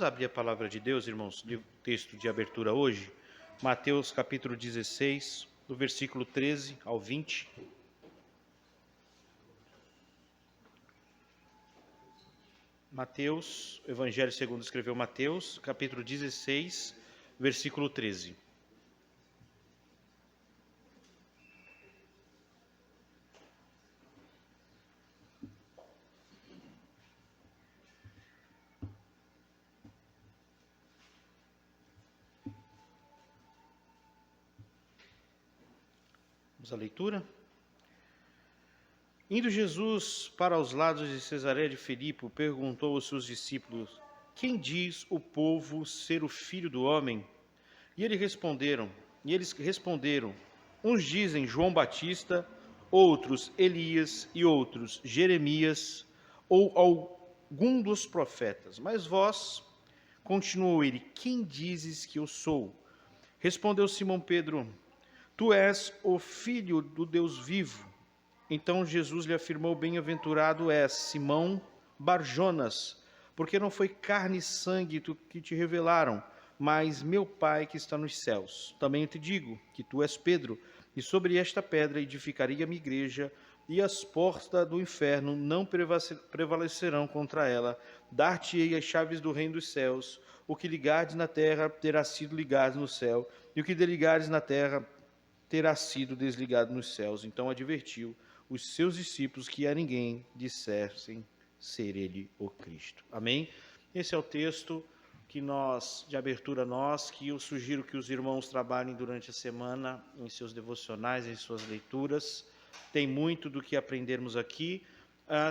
Vamos abrir a palavra de Deus, irmãos, o texto de abertura hoje, Mateus capítulo 16, do versículo 13 ao 20. Mateus, Evangelho segundo escreveu Mateus, capítulo 16, versículo 13. Vamos à leitura. Indo Jesus para os lados de Cesareia de Filipe, perguntou aos seus discípulos: quem diz o povo ser o Filho do Homem? E eles responderam: uns dizem João Batista, outros Elias e outros Jeremias ou algum dos profetas. Mas vós, continuou ele, quem dizes que eu sou? Respondeu Simão Pedro: tu és o Filho do Deus vivo. Então Jesus lhe afirmou: bem-aventurado és, Simão Barjonas, porque não foi carne e sangue que te revelaram, mas meu Pai que está nos céus. Também eu te digo que tu és Pedro, e sobre esta pedra edificarei a minha igreja, e as portas do inferno não prevalecerão contra ela. Dar-te-ei as chaves do reino dos céus. O que ligares na terra terá sido ligado no céu, e o que desligares na terra terá sido desligado nos céus. Então advertiu os seus discípulos que a ninguém dissessem ser ele o Cristo. Amém? Esse é o texto de abertura que eu sugiro que os irmãos trabalhem durante a semana em seus devocionais, em suas leituras. Tem muito do que aprendermos aqui.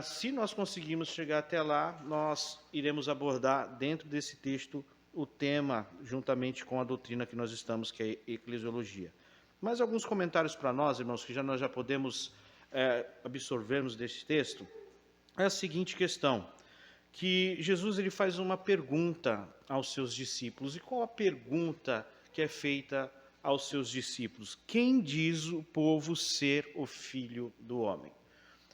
Se nós conseguirmos chegar até lá, nós iremos abordar dentro desse texto o tema, juntamente com a doutrina que nós estamos, que é a eclesiologia. Mas alguns comentários para nós, irmãos, que nós já podemos absorvermos desse texto, é a seguinte questão, que Jesus ele faz uma pergunta aos seus discípulos. E qual a pergunta que é feita aos seus discípulos? Quem diz o povo ser o Filho do Homem?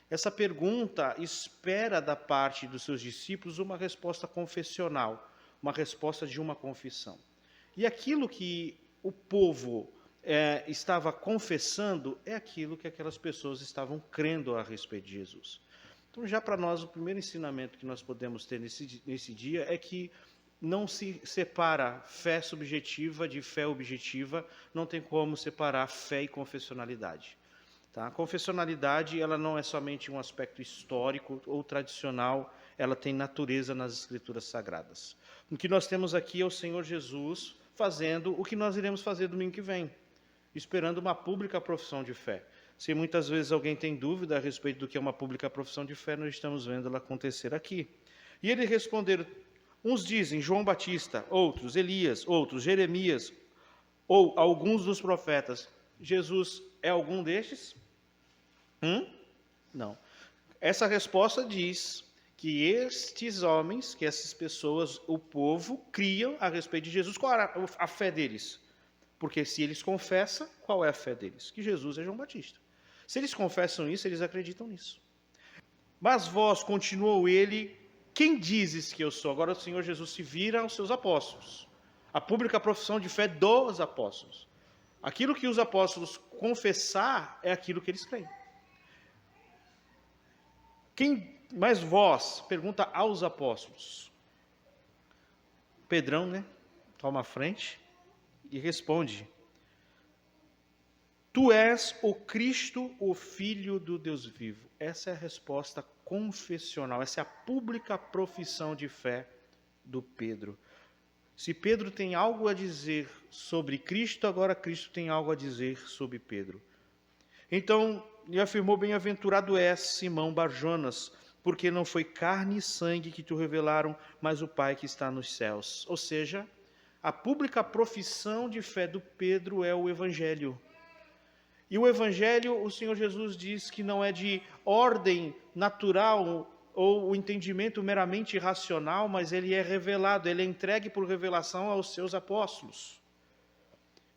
Essa pergunta espera da parte dos seus discípulos uma resposta confessional, uma resposta de uma confissão. E aquilo que o povo estava confessando é aquilo que aquelas pessoas estavam crendo a respeito de Jesus. Então, já para nós, o primeiro ensinamento que nós podemos ter nesse dia é que não se separa fé subjetiva de fé objetiva, não tem como separar fé e confessionalidade. Tá? A confessionalidade ela não é somente um aspecto histórico ou tradicional, ela tem natureza nas Escrituras Sagradas. O que nós temos aqui é o Senhor Jesus fazendo o que nós iremos fazer domingo que vem, esperando uma pública profissão de fé. Se muitas vezes alguém tem dúvida a respeito do que é uma pública profissão de fé, nós estamos vendo ela acontecer aqui. E eles responderam, uns dizem João Batista, outros Elias, outros Jeremias, ou alguns dos profetas. Jesus é algum destes? Não. Essa resposta diz que estes homens, que essas pessoas, o povo, criam a respeito de Jesus. Qual era a fé deles? Porque se eles confessam, qual é a fé deles? Que Jesus é João Batista. Se eles confessam isso, eles acreditam nisso. Mas vós, continuou ele, quem dizes que eu sou? Agora o Senhor Jesus se vira aos seus apóstolos. A pública profissão de fé dos apóstolos. Aquilo que os apóstolos confessar é aquilo que eles creem. Mas vós, pergunta aos apóstolos. Pedrão, né? Toma a frente. E responde, tu és o Cristo, o Filho do Deus vivo. Essa é a resposta confessional, essa é a pública profissão de fé do Pedro. Se Pedro tem algo a dizer sobre Cristo, agora Cristo tem algo a dizer sobre Pedro. Então, ele afirmou, bem-aventurado és, Simão Barjonas, porque não foi carne e sangue que te revelaram, mas o Pai que está nos céus. Ou seja, a pública profissão de fé do Pedro é o Evangelho. E o Evangelho, o Senhor Jesus diz que não é de ordem natural ou o entendimento meramente racional, mas ele é revelado, ele é entregue por revelação aos seus apóstolos.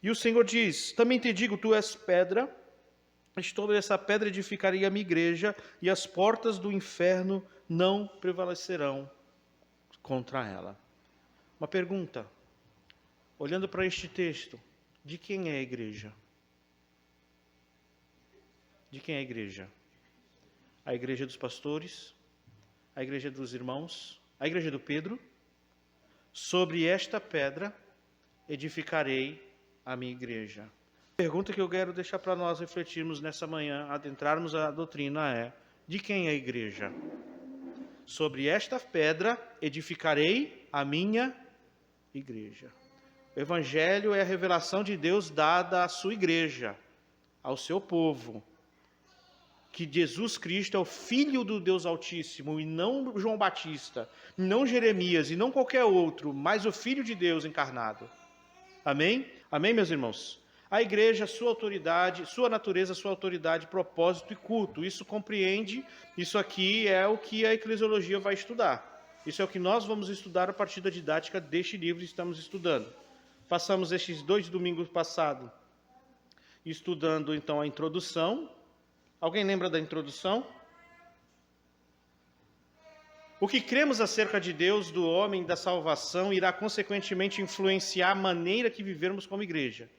E o Senhor diz, também te digo, tu és pedra, e sobre essa pedra edificarei a minha igreja, e as portas do inferno não prevalecerão contra ela. Uma pergunta, olhando para este texto, de quem é a igreja? De quem é a igreja? A igreja dos pastores? A igreja dos irmãos? A igreja do Pedro? Sobre esta pedra edificarei a minha igreja. A pergunta que eu quero deixar para nós refletirmos nessa manhã, adentrarmos a doutrina é: de quem é a igreja? Sobre esta pedra edificarei a minha igreja. O Evangelho é a revelação de Deus dada à sua igreja, ao seu povo. Que Jesus Cristo é o Filho do Deus Altíssimo, e não João Batista, não Jeremias, e não qualquer outro, mas o Filho de Deus encarnado. Amém? Amém, meus irmãos? A igreja, sua autoridade, sua natureza, sua autoridade, propósito e culto. Isso compreende, isso aqui é o que a eclesiologia vai estudar. Isso é o que nós vamos estudar a partir da didática deste livro que estamos estudando. Passamos estes 2 domingos passados estudando, então, a introdução. Alguém lembra da introdução? O que cremos acerca de Deus, do homem, da salvação, irá consequentemente influenciar a maneira que vivermos como igreja.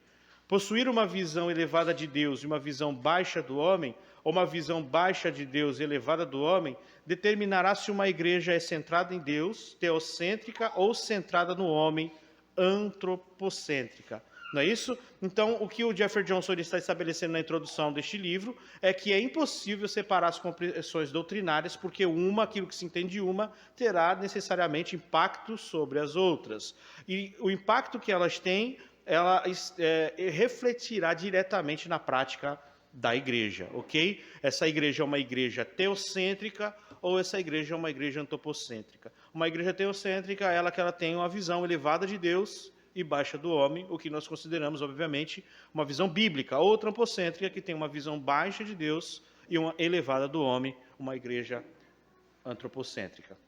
Possuir uma visão elevada de Deus e uma visão baixa do homem, ou uma visão baixa de Deus e elevada do homem, determinará se uma igreja é centrada em Deus, teocêntrica, ou centrada no homem, antropocêntrica. Não é isso? Então, o que o Jeffrey Johnson está estabelecendo na introdução deste livro é que é impossível separar as compreensões doutrinárias, porque aquilo que se entende de uma, terá necessariamente impacto sobre as outras. E o impacto que elas têm, ela refletirá diretamente na prática da igreja, ok? Essa igreja é uma igreja teocêntrica ou essa igreja é uma igreja antropocêntrica? Uma igreja teocêntrica é ela que ela tem uma visão elevada de Deus e baixa do homem, o que nós consideramos, obviamente, uma visão bíblica. Outra antropocêntrica que tem uma visão baixa de Deus e uma elevada do homem, uma igreja antropocêntrica.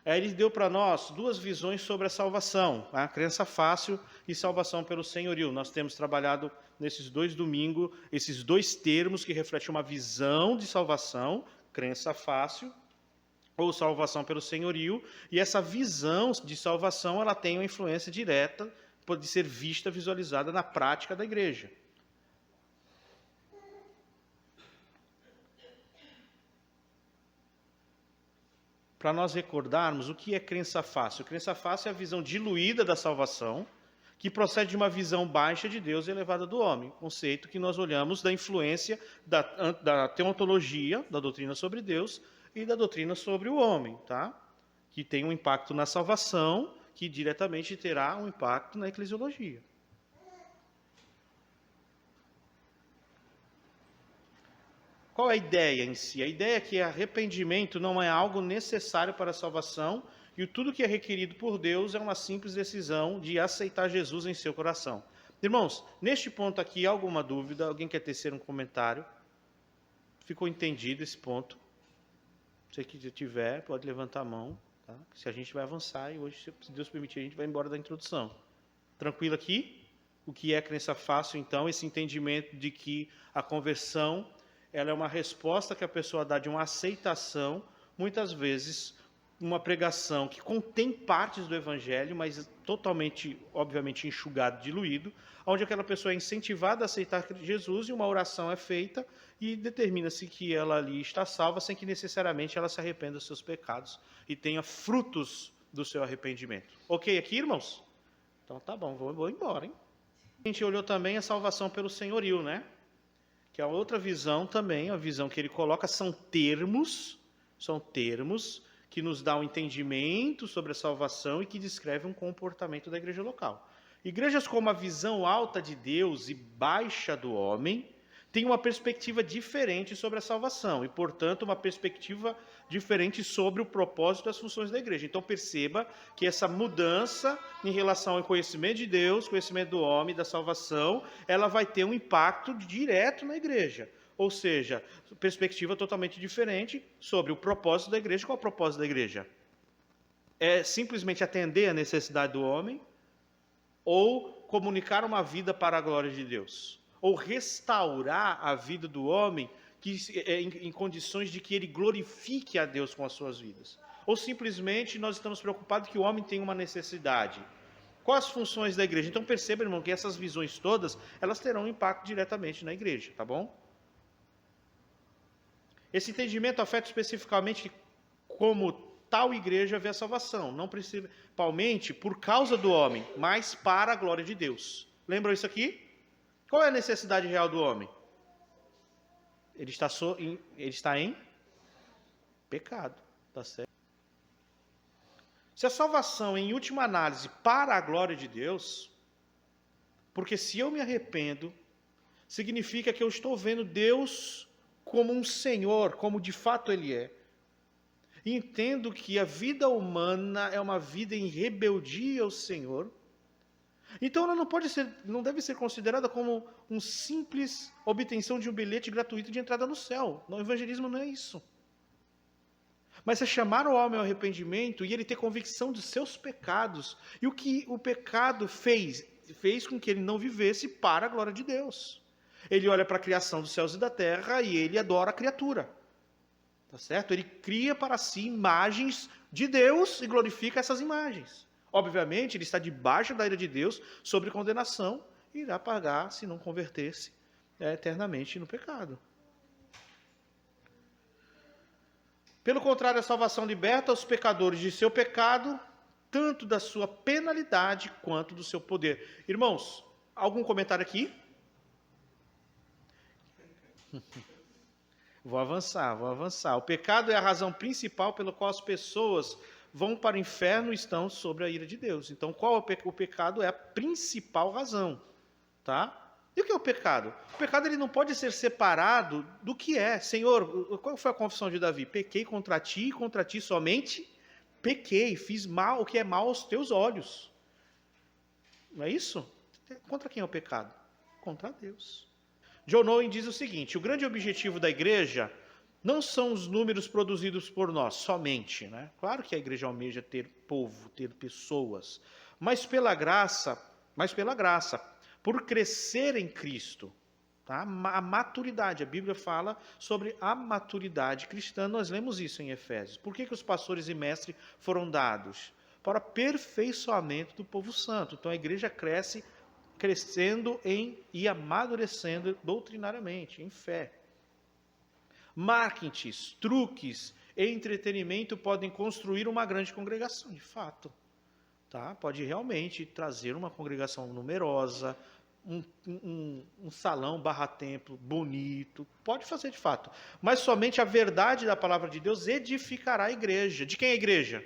Ele deu para nós 2 visões sobre a salvação, a crença fácil e salvação pelo senhorio. Nós temos trabalhado nesses 2 domingos, esses 2 termos que refletem uma visão de salvação, crença fácil, ou salvação pelo senhorio, e essa visão de salvação ela tem uma influência direta, pode ser vista, visualizada na prática da igreja. Para nós recordarmos o que é crença fácil. Crença fácil é a visão diluída da salvação, que procede de uma visão baixa de Deus e elevada do homem. Conceito que nós olhamos da influência da teontologia, da doutrina sobre Deus, e da doutrina sobre o homem, tá? Que tem um impacto na salvação, que diretamente terá um impacto na eclesiologia. Qual é a ideia em si? A ideia é que arrependimento não é algo necessário para a salvação, e tudo que é requerido por Deus é uma simples decisão de aceitar Jesus em seu coração. Irmãos, neste ponto aqui, alguma dúvida? Alguém quer tecer um comentário? Ficou entendido esse ponto? Se tiver, pode levantar a mão, tá? Se a gente vai avançar e hoje, se Deus permitir, a gente vai embora da introdução. Tranquilo aqui? O que é crença fácil, então? Esse entendimento de que a conversão ela é uma resposta que a pessoa dá de uma aceitação, muitas vezes, uma pregação que contém partes do Evangelho, mas totalmente, obviamente, enxugado, diluído, onde aquela pessoa é incentivada a aceitar Jesus e uma oração é feita e determina-se que ela ali está salva sem que necessariamente ela se arrependa dos seus pecados e tenha frutos do seu arrependimento. Ok aqui, irmãos? Então tá bom, vou embora, hein? A gente olhou também a salvação pelo senhorio, né? Que é outra visão também, a visão que ele coloca são termos que nos dá um entendimento sobre a salvação e que descreve um comportamento da igreja local. Igrejas com uma visão alta de Deus e baixa do homem têm uma perspectiva diferente sobre a salvação e, portanto, uma perspectiva diferente sobre o propósito e as funções da igreja. Então, perceba que essa mudança em relação ao conhecimento de Deus, conhecimento do homem, da salvação, ela vai ter um impacto direto na igreja. Ou seja, perspectiva totalmente diferente sobre o propósito da igreja. Qual é o propósito da igreja? É simplesmente atender a necessidade do homem ou comunicar uma vida para a glória de Deus? Ou restaurar a vida do homem em condições de que ele glorifique a Deus com as suas vidas? ou simplesmente nós estamos preocupados que o homem tem uma necessidade? Quais as funções da igreja? Então perceba, irmão, que essas visões todas, elas terão um impacto diretamente na igreja, tá bom? Esse entendimento afeta especificamente como tal igreja vê a salvação, não principalmente por causa do homem, mas para a glória de Deus. Lembram isso aqui? Qual é a necessidade real do homem? Ele está em pecado, tá certo? Se a salvação, em última análise, para a glória de Deus, porque se eu me arrependo, significa que eu estou vendo Deus como um Senhor, como de fato Ele é. E entendo que a vida humana é uma vida em rebeldia ao Senhor. Então ela não deve ser considerada como um simples obtenção de um bilhete gratuito de entrada no céu. O evangelismo não é isso. Mas é chamar o homem ao arrependimento e ele ter convicção dos seus pecados. E o que o pecado fez? Fez com que ele não vivesse para a glória de Deus. Ele olha para a criação dos céus e da terra e ele adora a criatura. Tá certo? Ele cria para si imagens de Deus e glorifica essas imagens. Obviamente, ele está debaixo da ira de Deus, sobre condenação, e irá pagar, se não converter-se eternamente no pecado. Pelo contrário, a salvação liberta os pecadores de seu pecado, tanto da sua penalidade quanto do seu poder. Irmãos, algum comentário aqui? Vou avançar. O pecado é a razão principal pela qual as pessoas vão para o inferno e estão sob a ira de Deus. Então, qual é o pecado? É a principal razão, tá? E o que é o pecado? O pecado ele não pode ser separado do que é. Senhor, qual foi a confissão de Davi? Pequei contra ti e contra ti somente pequei, fiz mal, o que é mal aos teus olhos. Não é isso? Contra quem é o pecado? Contra Deus. John Owen diz o seguinte: o grande objetivo da igreja não são os números produzidos por nós, somente, né? Claro que a igreja almeja ter povo, ter pessoas, mas pela graça, por crescer em Cristo, tá? A maturidade, a Bíblia fala sobre a maturidade cristã, nós lemos isso em Efésios. Por que os pastores e mestres foram dados? Para aperfeiçoamento do povo santo. Então a igreja crescendo e amadurecendo doutrinariamente, em fé. Marketings, truques e entretenimento podem construir uma grande congregação, de fato. Tá? Pode realmente trazer uma congregação numerosa, um salão /templo bonito, pode fazer de fato. Mas somente a verdade da palavra de Deus edificará a igreja. De quem é a igreja?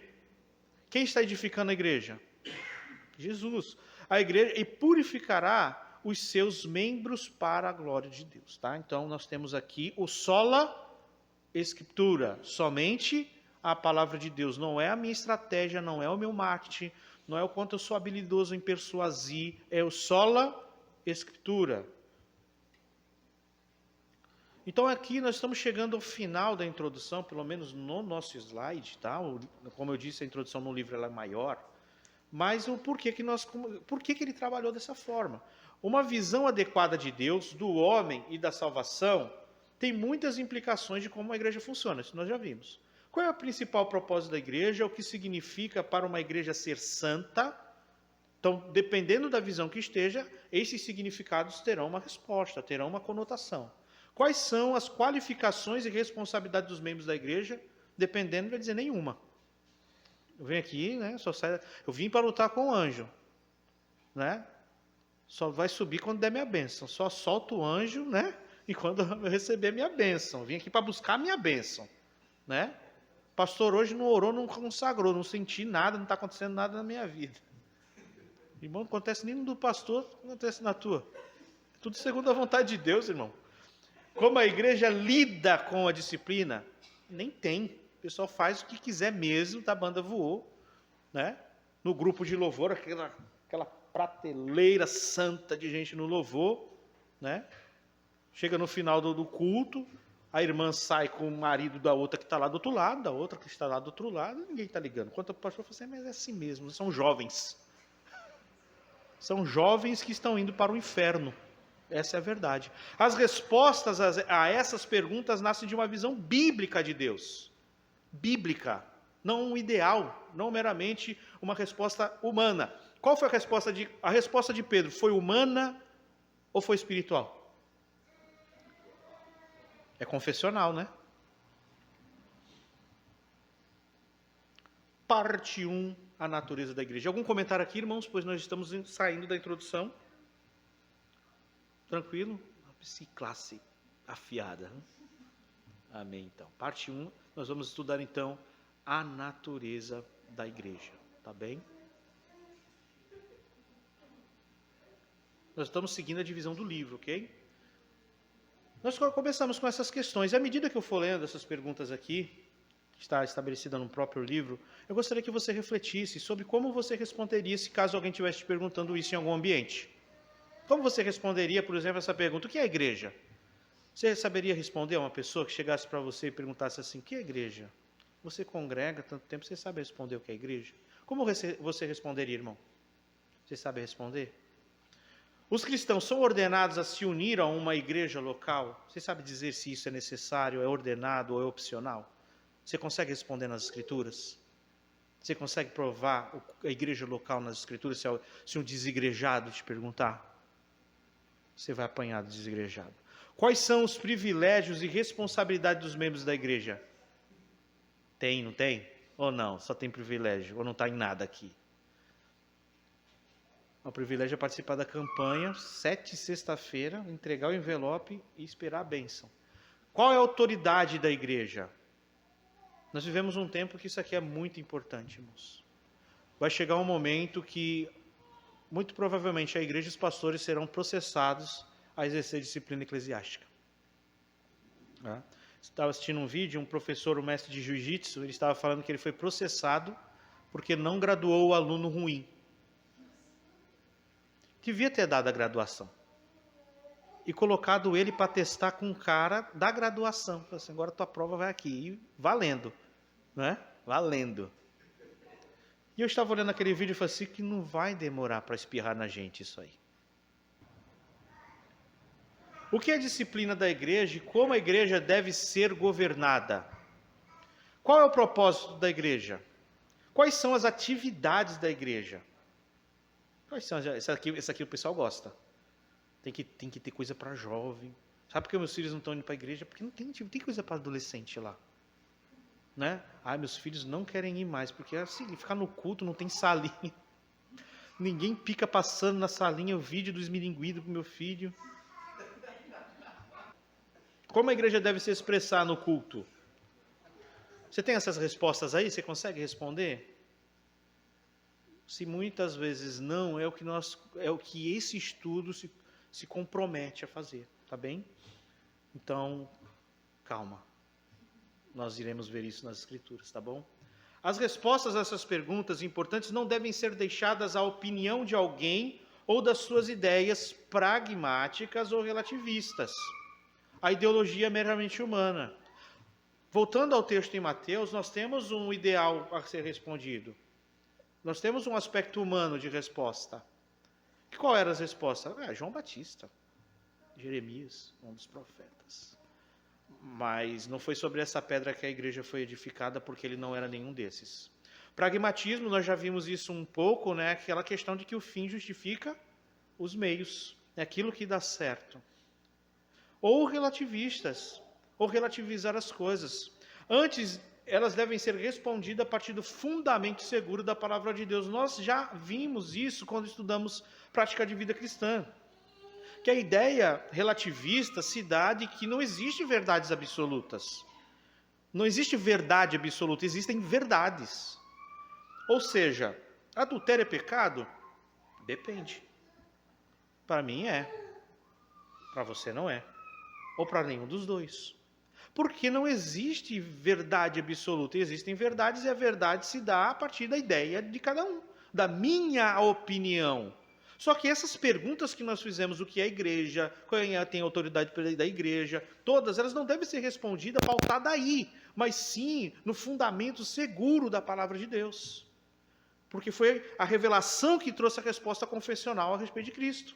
Quem está edificando a igreja? Jesus. A igreja e purificará os seus membros para a glória de Deus. Tá? Então nós temos aqui o sola escritura, somente a palavra de Deus. Não é a minha estratégia, não é o meu marketing, não é o quanto eu sou habilidoso em persuadir, é o sola escritura. Então aqui nós estamos chegando ao final da introdução, pelo menos no nosso slide, tá? Como eu disse, a introdução no livro ela é maior, mas o por que ele trabalhou dessa forma? Uma visão adequada de Deus, do homem e da salvação, tem muitas implicações de como a igreja funciona, isso nós já vimos. Qual é o principal propósito da igreja? O que significa para uma igreja ser santa? Então, dependendo da visão que esteja, esses significados terão uma resposta, terão uma conotação. Quais são as qualificações e responsabilidades dos membros da igreja? Dependendo, vai dizer nenhuma. Eu venho aqui, né? Eu vim para lutar com o anjo, né? Só vai subir quando der minha bênção. Só solto o anjo, né? E quando eu receber minha bênção. Eu vim aqui para buscar a minha bênção, né? Pastor hoje não orou, não consagrou, não senti nada, não está acontecendo nada na minha vida. Irmão, não acontece nem no do pastor, não acontece na tua. É tudo segundo a vontade de Deus, irmão. Como a igreja lida com a disciplina? Nem tem. O pessoal faz o que quiser mesmo, da banda voou, né? No grupo de louvor, aquela prateleira santa de gente no louvor, né? Chega no final do culto, a irmã sai com o marido da outra que está lá do outro lado, da outra que está lá do outro lado, ninguém está ligando. Quanto o pastor fala assim, mas é assim mesmo, são jovens. São jovens que estão indo para o inferno. Essa é a verdade. As respostas a essas perguntas nascem de uma visão bíblica de Deus. Bíblica. não um ideal, não meramente uma resposta humana. Qual foi a resposta a resposta de Pedro? Foi humana ou foi espiritual? É confessional, né? Parte 1, a natureza da igreja. Algum comentário aqui, irmãos? Pois nós estamos saindo da introdução. Tranquilo? Classe afiada. Amém, então. Parte 1, nós vamos estudar, então, a natureza da igreja. Tá bem? Nós estamos seguindo a divisão do livro, ok? Nós começamos com essas questões. E à medida que eu for lendo essas perguntas aqui, que está estabelecida no próprio livro, eu gostaria que você refletisse sobre como você responderia se caso alguém estivesse te perguntando isso em algum ambiente. Como você responderia, por exemplo, essa pergunta: o que é a igreja? Você saberia responder a uma pessoa que chegasse para você e perguntasse assim: o que é a igreja? Você congrega há tanto tempo, você sabe responder o que é a igreja? Como você responderia, irmão? Você sabe responder? Os cristãos são ordenados a se unir a uma igreja local? Você sabe dizer se isso é necessário, é ordenado ou é opcional? Você consegue responder nas escrituras? Você consegue provar a igreja local nas escrituras se um desigrejado te perguntar? Você vai apanhar do desigrejado. Quais são os privilégios e responsabilidades dos membros da igreja? Tem, não tem? Ou não? Só tem privilégio? Ou não está em nada aqui? O privilégio é participar da campanha, 7 sexta-feira, entregar o envelope e esperar a bênção. Qual é a autoridade da igreja? Nós vivemos um tempo que isso aqui é muito importante, irmãos. Vai chegar um momento que, muito provavelmente, a igreja e os pastores serão processados a exercer disciplina eclesiástica. Estava assistindo um vídeo, um professor, um mestre de jiu-jitsu, ele estava falando que ele foi processado porque não graduou o aluno ruim. Devia ter dado a graduação. E colocado ele para testar com um cara da graduação. Falei assim: agora tua prova vai aqui. E valendo. Né? Valendo. E eu estava olhando aquele vídeo e falei assim: que não vai demorar para espirrar na gente isso aí. O que é a disciplina da igreja e como a igreja deve ser governada? Qual é o propósito da igreja? Quais são as atividades da igreja? Quais são? Essa aqui o pessoal gosta. Tem que ter coisa para jovem. Sabe por que meus filhos não estão indo para a igreja? Porque não tem coisa para adolescente lá. Né? Meus filhos não querem ir mais, porque assim, ficar no culto, não tem salinha. Ninguém fica passando na salinha o vídeo do esmilinguido para o meu filho. Como a igreja deve se expressar no culto? Você tem essas respostas aí? Você consegue responder? Se muitas vezes não, é o que esse estudo se compromete a fazer, tá bem? Então, calma. Nós iremos ver isso nas escrituras, tá bom? As respostas a essas perguntas importantes não devem ser deixadas à opinião de alguém ou das suas ideias pragmáticas ou relativistas. A ideologia é meramente humana. Voltando ao texto em Mateus, nós temos um ideal a ser respondido. Nós temos um aspecto humano de resposta. Qual eram as respostas? João Batista, Jeremias, um dos profetas. Mas não foi sobre essa pedra que a igreja foi edificada, porque ele não era nenhum desses. Pragmatismo, nós já vimos isso um pouco, né? Aquela questão de que o fim justifica os meios, é aquilo que dá certo. Ou relativistas, ou relativizar as coisas. Antes, elas devem ser respondidas a partir do fundamento seguro da palavra de Deus. Nós já vimos isso quando estudamos prática de vida cristã. Que a ideia relativista se dá de que não existe verdades absolutas. Não existe verdade absoluta, existem verdades. Ou seja, adultério é pecado? Depende. Para mim é. Para você não é. Ou para nenhum dos dois. Porque não existe verdade absoluta. Existem verdades e a verdade se dá a partir da ideia de cada um. Da minha opinião. Só que essas perguntas que nós fizemos, o que é a igreja, quem tem autoridade da igreja, todas elas não devem ser respondidas pautadas aí, mas sim no fundamento seguro da palavra de Deus. Porque foi a revelação que trouxe a resposta confessional a respeito de Cristo.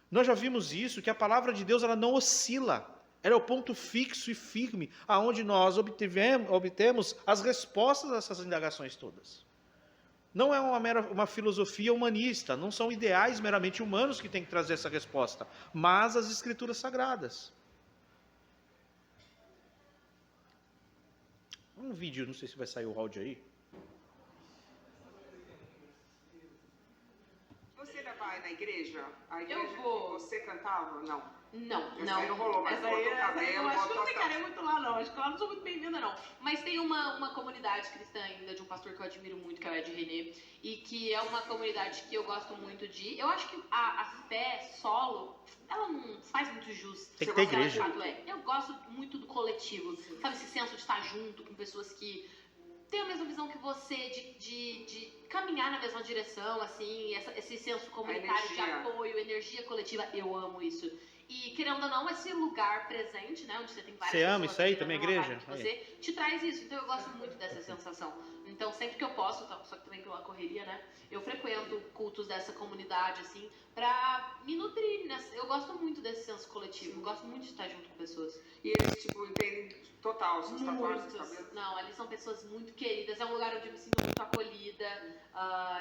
Nós já vimos isso, que a palavra de Deus ela não oscila. Ela é o ponto fixo e firme aonde nós obtemos as respostas a essas indagações todas. Não é uma filosofia humanista, não são ideais meramente humanos que têm que trazer essa resposta, mas as Escrituras Sagradas. Um vídeo, não sei se vai sair o áudio aí. Você ainda vai na igreja? A igreja Eu vou. que você cantava? Não. Não. Essa aí não rolou, mas Essa botou aí, o cabelo, acho que eu botou não ficarei muito lá, não. Acho que lá não sou muito bem-vinda, não. Mas tem uma comunidade cristã ainda, de um pastor que eu admiro muito, que é o Ed René, e que é uma comunidade que eu gosto muito de... Eu acho que a fé solo, ela não faz muito jus. Tem que ter igreja. Eu gosto muito do coletivo, sabe? Esse senso de estar junto com pessoas que têm a mesma visão que você, de caminhar na mesma direção, assim, esse senso comunitário de apoio, energia coletiva. Eu amo isso. E, querendo ou não, esse lugar presente, né, onde você tem várias pessoas... Você ama isso aí também, igreja? Você te traz isso, então eu gosto muito dessa sensação. Então, sempre que eu posso, só que também pela correria, né, eu frequento cultos dessa comunidade, assim, pra me nutrir, né? Eu gosto muito desse senso coletivo, eu gosto muito de estar junto com pessoas. E eles, tipo, entendem total suas tatuagens, cabelos? Não, eles são pessoas muito queridas, é um lugar onde eu me sinto muito acolhida,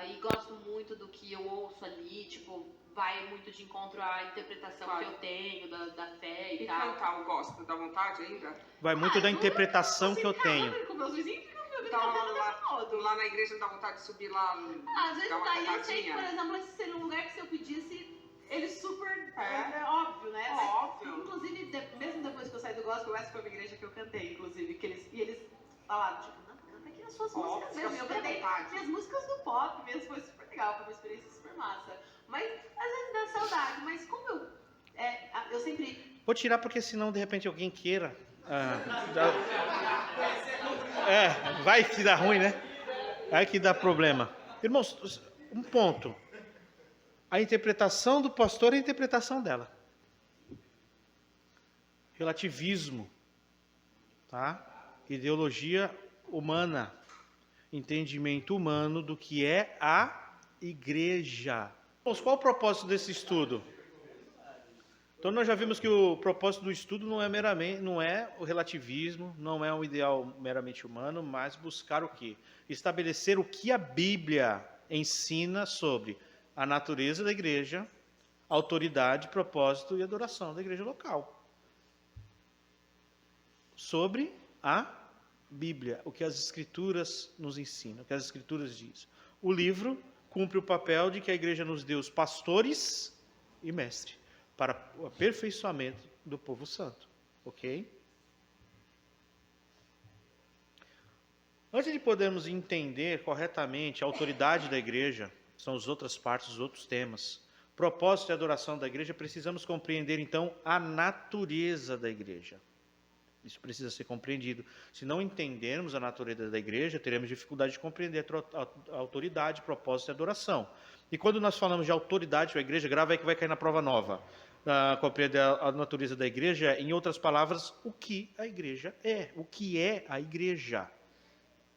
e gosto muito do que eu ouço ali, tipo... vai muito de encontro à interpretação que eu tenho da fé e tal. E cantar o gospel, dá vontade ainda? Vai muito da interpretação que eu tenho. Com meus vizinhos, fica me ouvindo Então, cantando o tempo todo. lá na igreja não dá vontade de subir lá, Às vezes dar uma dá, e eu sei que, cantadinha? por exemplo, esse seria um lugar que se eu pedisse, eles super, É óbvio, né? óbvio. Inclusive, mesmo depois que eu saí do gospel, essa foi uma igreja que eu cantei, inclusive, que eles falaram, tipo, não, canta aqui as suas músicas mesmo. Eu cantei minhas músicas do pop mesmo, foi super legal, foi uma experiência super massa. Mas, às vezes dá saudade, mas como eu sempre... Vou tirar porque senão, de repente, alguém queira. Vai que dá ruim, né? Vai que dá problema. Irmãos, um ponto. A interpretação do pastor é a interpretação dela. Relativismo, tá? Ideologia humana. Entendimento humano do que é a igreja. Qual o propósito desse estudo? Então nós já vimos que o propósito do estudo não é o relativismo, não é um ideal meramente humano, mas buscar o quê? Estabelecer o que a Bíblia ensina sobre a natureza da igreja, autoridade, propósito e adoração da igreja local. Sobre a Bíblia, o que as Escrituras nos ensinam, o que as Escrituras dizem. O livro cumpre o papel de que a igreja nos deu os pastores e mestre para o aperfeiçoamento do povo santo. Ok? Antes de podermos entender corretamente a autoridade da igreja, são as outras partes, os outros temas, propósito e adoração da igreja, precisamos compreender então a natureza da igreja. Isso precisa ser compreendido. Se não entendermos a natureza da igreja, teremos dificuldade de compreender a autoridade, propósito e adoração. E quando nós falamos de autoridade da igreja, grava aí que vai cair na prova nova. Compreender a natureza da igreja, em outras palavras, o que a igreja é. O que é a igreja.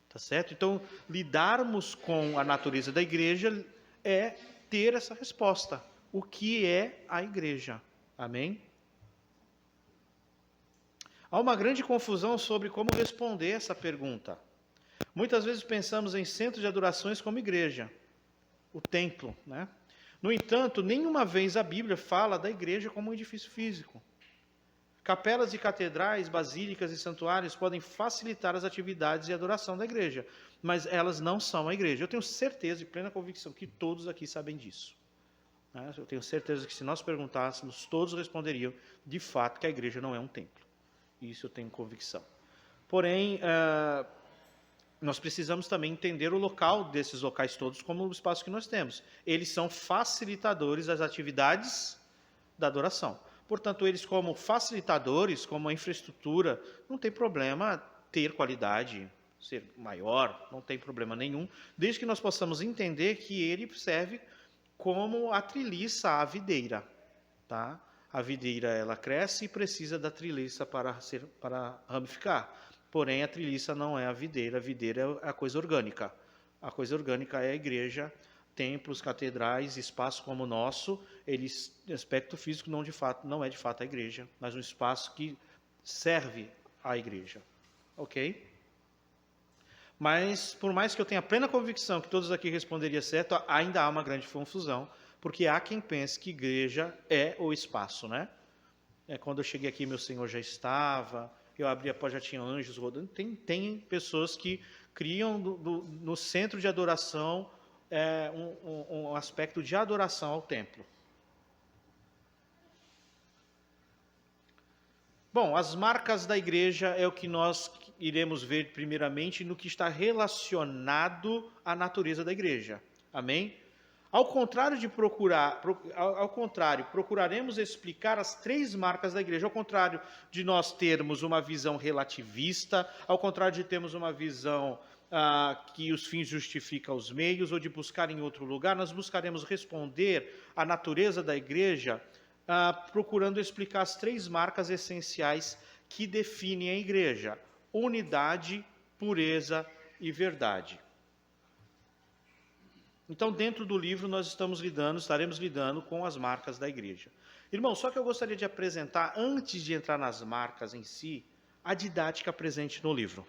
Tá certo? Então, lidarmos com a natureza da igreja é ter essa resposta. O que é a igreja? Amém? Há uma grande confusão sobre como responder essa pergunta. Muitas vezes pensamos em centros de adorações como igreja, o templo, né? No entanto, nenhuma vez a Bíblia fala da igreja como um edifício físico. Capelas e catedrais, basílicas e santuários podem facilitar as atividades e adoração da igreja, mas elas não são a igreja. Eu tenho certeza e plena convicção que todos aqui sabem disso. Eu tenho certeza que se nós perguntássemos, todos responderiam de fato que a igreja não é um templo. Isso eu tenho convicção. Porém, nós precisamos também entender o local desses locais todos como o espaço que nós temos. Eles são facilitadores das atividades da adoração. Portanto, eles como facilitadores, como a infraestrutura, não tem problema ter qualidade, ser maior, não tem problema nenhum, desde que nós possamos entender que ele serve como a treliça à videira, tá? A videira, ela cresce e precisa da treliça para ramificar. Porém, a treliça não é a videira é a coisa orgânica. A coisa orgânica é a igreja templos, catedrais, espaços como o nosso, aspecto físico não é de fato a igreja, mas um espaço que serve à igreja. Ok? Mas, por mais que eu tenha plena convicção que todos aqui responderiam certo, ainda há uma grande confusão, porque há quem pense que igreja é o espaço, né? Quando eu cheguei aqui, meu Senhor já estava, eu abri a porta, já tinha anjos rodando. Tem pessoas que criam no centro de adoração um aspecto de adoração ao templo. Bom, as marcas da igreja é o que nós iremos ver primeiramente no que está relacionado à natureza da igreja. Amém? Ao contrário, procuraremos explicar as 3 marcas da igreja. Ao contrário de nós termos uma visão relativista, ao contrário de termos uma visão que os fins justificam os meios, ou de buscar em outro lugar, nós buscaremos responder à natureza da igreja, procurando explicar as 3 marcas essenciais que definem a igreja: unidade, pureza e verdade. Então, dentro do livro, nós estaremos lidando com as marcas da igreja. Irmão, só que eu gostaria de apresentar, antes de entrar nas marcas em si, a didática presente no livro.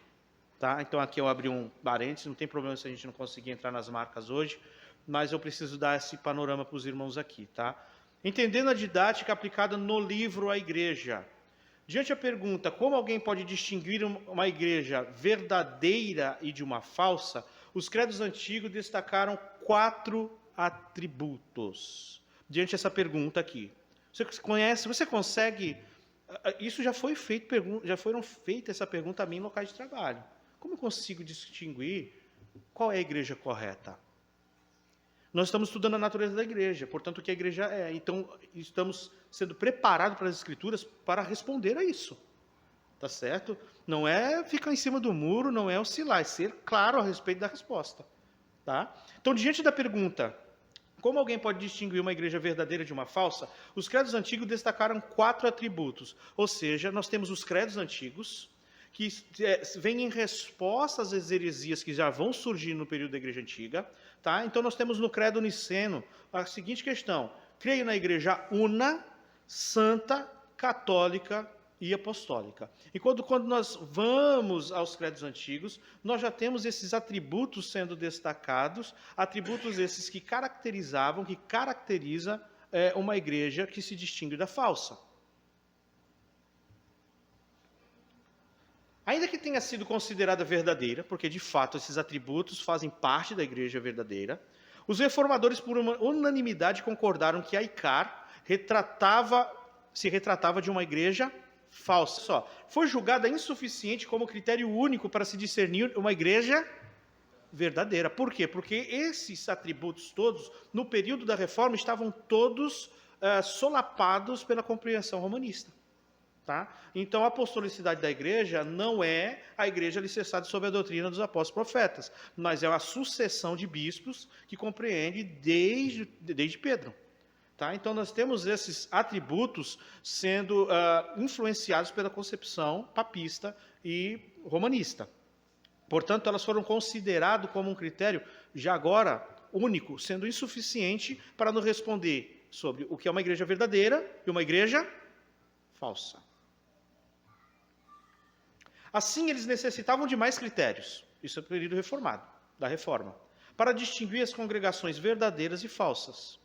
Tá? Então, aqui eu abri um parênteses, não tem problema se a gente não conseguir entrar nas marcas hoje, mas eu preciso dar esse panorama para os irmãos aqui. Tá? Entendendo a didática aplicada no livro à igreja. Diante da pergunta, como alguém pode distinguir uma igreja verdadeira e de uma falsa, os credos antigos destacaram 4 atributos. Diante dessa pergunta aqui. Você consegue... Isso já foi feito, já foram feitas essa pergunta a mim em locais de trabalho. Como eu consigo distinguir qual é a igreja correta? Nós estamos estudando a natureza da igreja, portanto, o que a igreja é. Então, estamos sendo preparados para as Escrituras para responder a isso. Tá certo? Não é ficar em cima do muro, não é oscilar, é ser claro a respeito da resposta. Tá? Então, diante da pergunta, como alguém pode distinguir uma igreja verdadeira de uma falsa, os credos antigos destacaram 4 atributos. Ou seja, nós temos os credos antigos, que vêm em resposta às heresias que já vão surgir no período da igreja antiga. Tá? Então, nós temos no credo niceno a seguinte questão: creio na igreja una, santa, católica e apostólica. E quando nós vamos aos credos antigos, nós já temos esses atributos sendo destacados, atributos esses que caracterizam uma igreja que se distingue da falsa. Ainda que tenha sido considerada verdadeira, porque de fato esses atributos fazem parte da igreja verdadeira, os reformadores por unanimidade concordaram que a ICAR se retratava de uma igreja falsa. Só, foi julgada insuficiente como critério único para se discernir uma igreja verdadeira. Por quê? Porque esses atributos todos, no período da Reforma, estavam todos solapados pela compreensão romanista. Tá? Então, a apostolicidade da igreja não é a igreja alicerçada sobre a doutrina dos apóstolos profetas, mas é uma sucessão de bispos que compreende desde Pedro. Tá? Então, nós temos esses atributos sendo influenciados pela concepção papista e romanista. Portanto, elas foram consideradas como um critério, já agora, único, sendo insuficiente para nos responder sobre o que é uma igreja verdadeira e uma igreja falsa. Assim, eles necessitavam de mais critérios, isso é o período reformado, da reforma, para distinguir as congregações verdadeiras e falsas.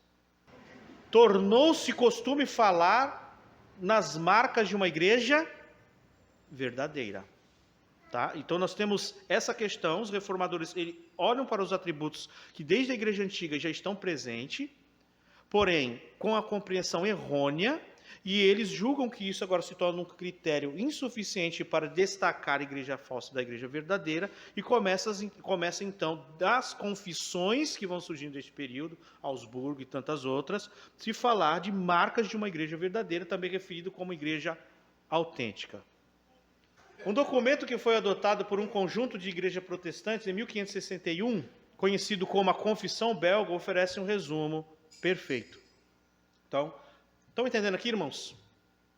Tornou-se costume falar nas marcas de uma igreja verdadeira. Tá? Então, nós temos essa questão, os reformadores olham para os atributos que desde a igreja antiga já estão presentes, porém, com a compreensão errônea, e eles julgam que isso agora se torna um critério insuficiente para destacar a igreja falsa da igreja verdadeira, e começa então, das confissões que vão surgindo neste período, Augsburgo e tantas outras, se falar de marcas de uma igreja verdadeira, também referido como igreja autêntica. Um documento que foi adotado por um conjunto de igrejas protestantes em 1561, conhecido como a Confissão Belga, oferece um resumo perfeito. Então, estão entendendo aqui, irmãos?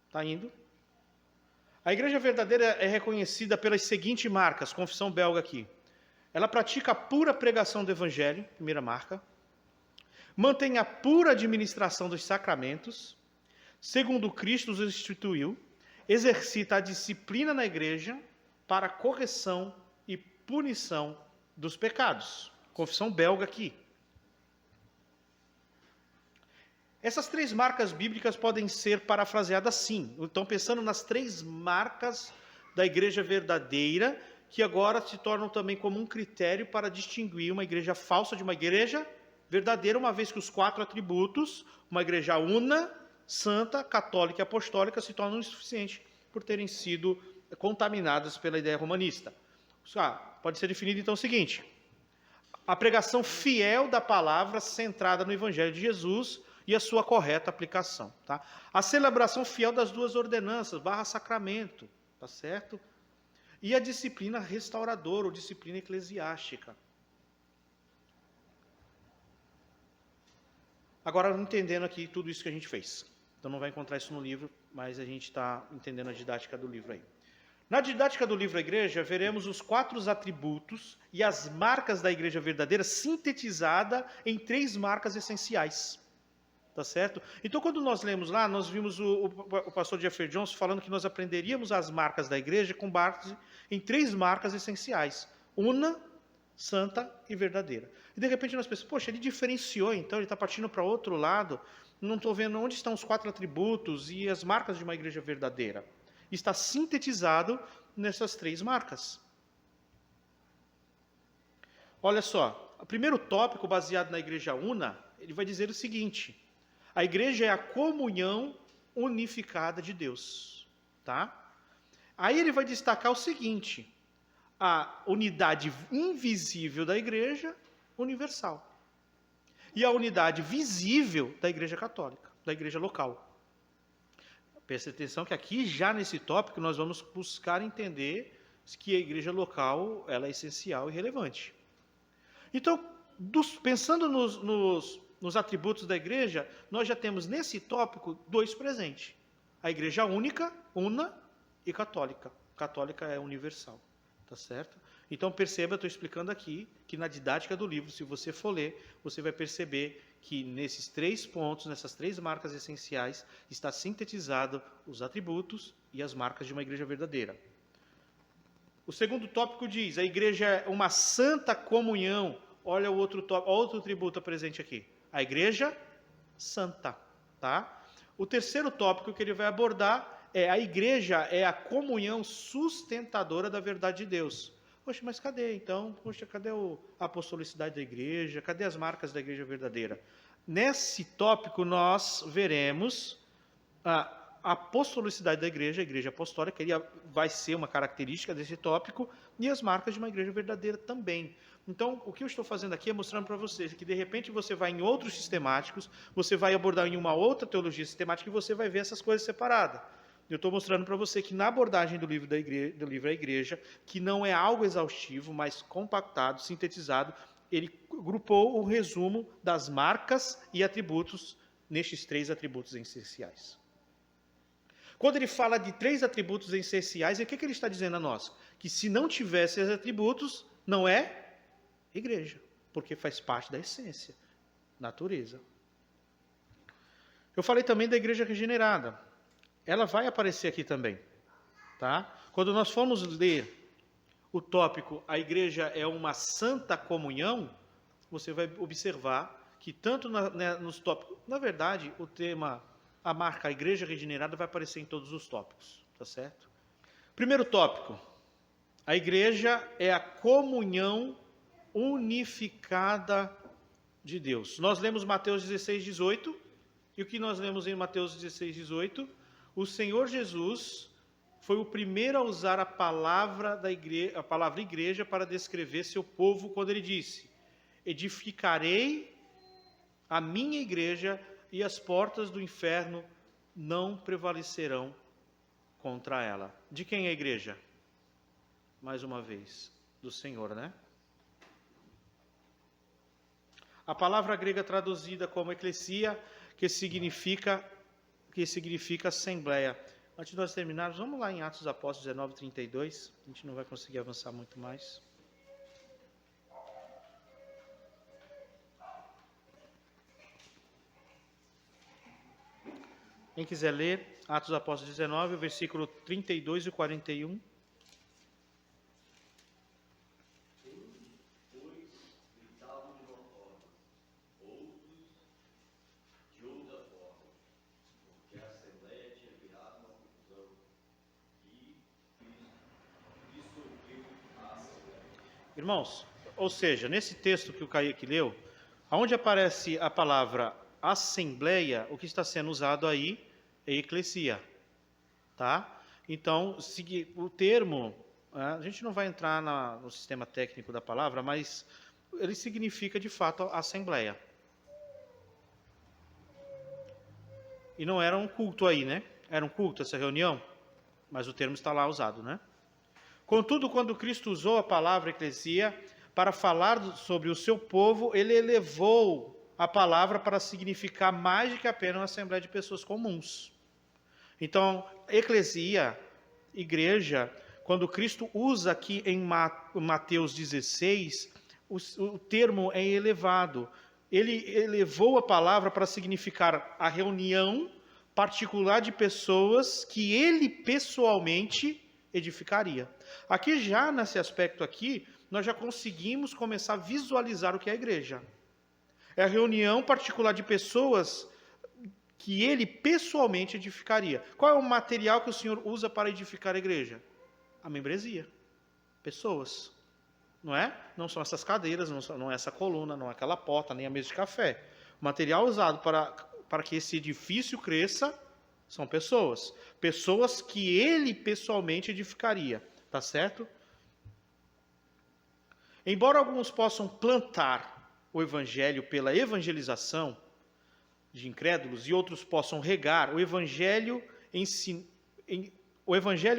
Está indo? A igreja verdadeira é reconhecida pelas seguintes marcas, confissão belga aqui. Ela pratica a pura pregação do evangelho, primeira marca. mantém a pura administração dos sacramentos, segundo Cristo os instituiu, exercita a disciplina na igreja para correção e punição dos pecados. Confissão belga aqui. Essas 3 marcas bíblicas podem ser parafraseadas assim. Então, pensando nas 3 marcas da igreja verdadeira, que agora se tornam também como um critério para distinguir uma igreja falsa de uma igreja verdadeira, uma vez que os 4 atributos, uma igreja una, santa, católica e apostólica, se tornam insuficientes por terem sido contaminadas pela ideia romanista. Pode ser definido então o seguinte: a pregação fiel da palavra centrada no Evangelho de Jesus e a sua correta aplicação. Tá? A celebração fiel das 2 ordenanças, /sacramento, tá certo? E a disciplina restauradora, ou disciplina eclesiástica. Agora, entendendo aqui tudo isso que a gente fez. Então, não vai encontrar isso no livro, mas a gente está entendendo a didática do livro aí. Na didática do livro A Igreja, veremos os 4 atributos e as marcas da igreja verdadeira sintetizada em 3 marcas essenciais. Tá certo? Então, quando nós lemos lá, nós vimos o pastor Jeffrey Johnson falando que nós aprenderíamos as marcas da igreja com base em 3 marcas essenciais: una, santa e verdadeira. E de repente nós pensamos, poxa, ele diferenciou, então ele está partindo para outro lado. Não estou vendo onde estão os 4 atributos e as marcas de uma igreja verdadeira. Está sintetizado nessas 3 marcas. Olha só, o primeiro tópico baseado na igreja una, ele vai dizer o seguinte: a igreja é a comunhão unificada de Deus. Tá? Aí ele vai destacar o seguinte: a unidade invisível da igreja universal. E a unidade visível da igreja católica, da igreja local. Preste atenção que aqui, já nesse tópico, nós vamos buscar entender que a igreja local ela é essencial e relevante. Então, pensando nos atributos da igreja, nós já temos nesse tópico 2 presentes. A igreja única, una, e católica. Católica é universal. Tá certo? Então, perceba, eu estou explicando aqui, que na didática do livro, se você for ler, você vai perceber que nesses 3 pontos, nessas 3 marcas essenciais, está sintetizado os atributos e as marcas de uma igreja verdadeira. O segundo tópico diz, a igreja é uma santa comunhão. Olha o outro tópico, outro atributo presente aqui. A igreja santa. Tá? O terceiro tópico que ele vai abordar é a igreja é a comunhão sustentadora da verdade de Deus. Poxa, mas cadê então? Poxa, cadê a apostolicidade da igreja? Cadê as marcas da igreja verdadeira? Nesse tópico nós veremos a apostolicidade da igreja, a igreja apostólica, ele vai ser uma característica desse tópico, e as marcas de uma igreja verdadeira também. Então, o que eu estou fazendo aqui é mostrando para vocês que, de repente, você vai em outros sistemáticos, você vai abordar em uma outra teologia sistemática e você vai ver essas coisas separadas. Eu estou mostrando para você que na abordagem do livro A Igreja, que não é algo exaustivo, mas compactado, sintetizado, ele grupou o resumo das marcas e atributos nestes 3 atributos essenciais. Quando ele fala de 3 atributos essenciais, o que ele está dizendo a nós? Que se não tivesse esses atributos, não é igreja, porque faz parte da essência, natureza. Eu falei também da igreja regenerada. Ela vai aparecer aqui também. Tá? Quando nós formos ler o tópico, a igreja é uma santa comunhão, você vai observar que tanto nos tópicos, na verdade, o tema, a marca igreja regenerada vai aparecer em todos os tópicos. Tá certo? Primeiro tópico, a igreja é a comunhão unificada de Deus. Nós lemos Mateus 16, 18, e o que nós lemos em Mateus 16, 18? O Senhor Jesus foi o primeiro a usar a palavra igreja para descrever seu povo, quando ele disse: edificarei a minha igreja e as portas do inferno não prevalecerão contra ela. De quem é a igreja? Mais uma vez, do Senhor, né? A palavra grega traduzida como eclesia, que significa assembleia. Antes de nós terminarmos, vamos lá em Atos dos Apóstolos 19, 32. A gente não vai conseguir avançar muito mais. Quem quiser ler, Atos dos Apóstolos 19, versículo 32 e 41. Irmãos, ou seja, nesse texto que o Kaique leu, aonde aparece a palavra assembleia, o que está sendo usado aí é eclesia, tá? Então, o termo, a gente não vai entrar no sistema técnico da palavra, mas ele significa de fato assembleia. E não era um culto aí, né? Era um culto essa reunião, mas o termo está lá usado, né? Contudo, quando Cristo usou a palavra eclesia para falar sobre o seu povo, ele elevou a palavra para significar mais do que apenas uma assembleia de pessoas comuns. Então, eclesia, igreja, quando Cristo usa aqui em Mateus 16, o termo é elevado. Ele elevou a palavra para significar a reunião particular de pessoas que ele pessoalmente edificaria. Aqui já, nesse aspecto aqui, nós já conseguimos começar a visualizar o que é a igreja. É a reunião particular de pessoas que ele pessoalmente edificaria. Qual é o material que o Senhor usa para edificar a igreja? A membresia. Pessoas. Não é? Não são essas cadeiras, não é essa coluna, não é aquela porta, nem a mesa de café. O material usado para que esse edifício cresça são pessoas. Pessoas que ele pessoalmente edificaria. Tá certo? Embora alguns possam plantar o evangelho pela evangelização de incrédulos e outros possam regar, o evangelho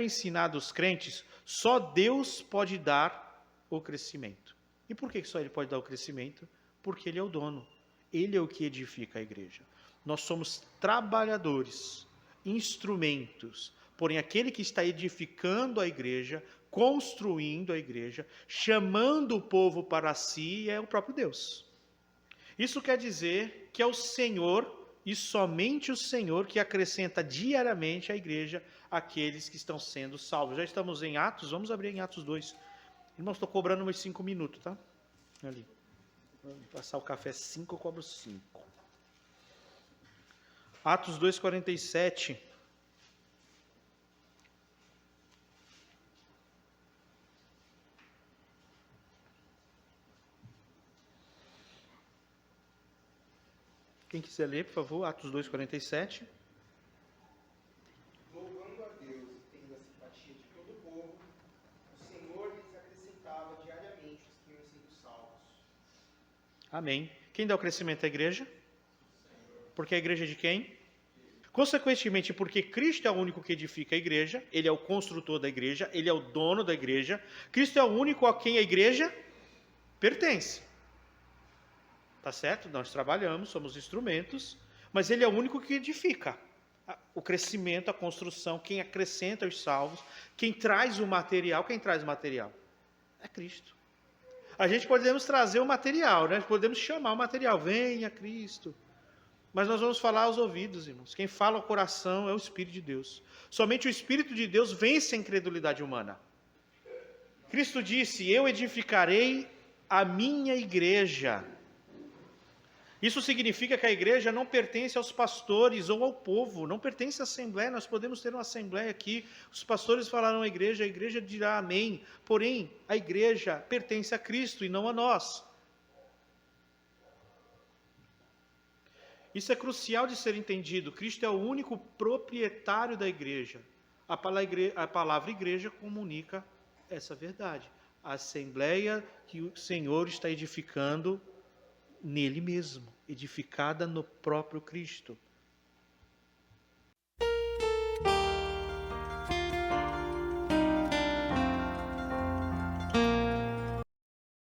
ensinado aos crentes, só Deus pode dar o crescimento. E por que só Ele pode dar o crescimento? Porque Ele é o dono. Ele é o que edifica a igreja. Nós somos trabalhadores, instrumentos, porém aquele que está edificando a igreja, construindo a igreja, chamando o povo para si, é o próprio Deus. Isso quer dizer que é o Senhor, e somente o Senhor, que acrescenta diariamente à igreja aqueles que estão sendo salvos. Já estamos em Atos, vamos abrir em Atos 2. Irmãos, estou cobrando uns 5 minutos, tá? Ali. Vou passar o café 5, eu cobro 5. Atos 2, 47. Quem quiser ler, por favor, Atos 2, 47. Louvando a Deus e tendo a simpatia de todo o povo, o Senhor lhes acrescentava diariamente os que iam sendo salvos. Amém. Quem dá o crescimento à igreja? Porque a igreja é de quem? Consequentemente, porque Cristo é o único que edifica a igreja, Ele é o construtor da igreja, Ele é o dono da igreja, Cristo é o único a quem a igreja pertence. Tá certo? Nós trabalhamos, somos instrumentos, mas Ele é o único que edifica. O crescimento, a construção, quem acrescenta os salvos, quem traz o material, quem traz o material? É Cristo. A gente podemos trazer o material, né? Podemos chamar o material, venha Cristo. Mas nós vamos falar aos ouvidos, irmãos. Quem fala ao coração é o Espírito de Deus. Somente o Espírito de Deus vence a incredulidade humana. Cristo disse, eu edificarei a minha igreja. Isso significa que a igreja não pertence aos pastores ou ao povo, não pertence à assembleia. Nós podemos ter uma assembleia aqui, os pastores falaram à igreja, a igreja dirá amém. Porém, a igreja pertence a Cristo e não a nós. Isso é crucial de ser entendido. Cristo é o único proprietário da igreja. A palavra igreja comunica essa verdade. A assembleia que o Senhor está edificando nele mesmo, edificada no próprio Cristo.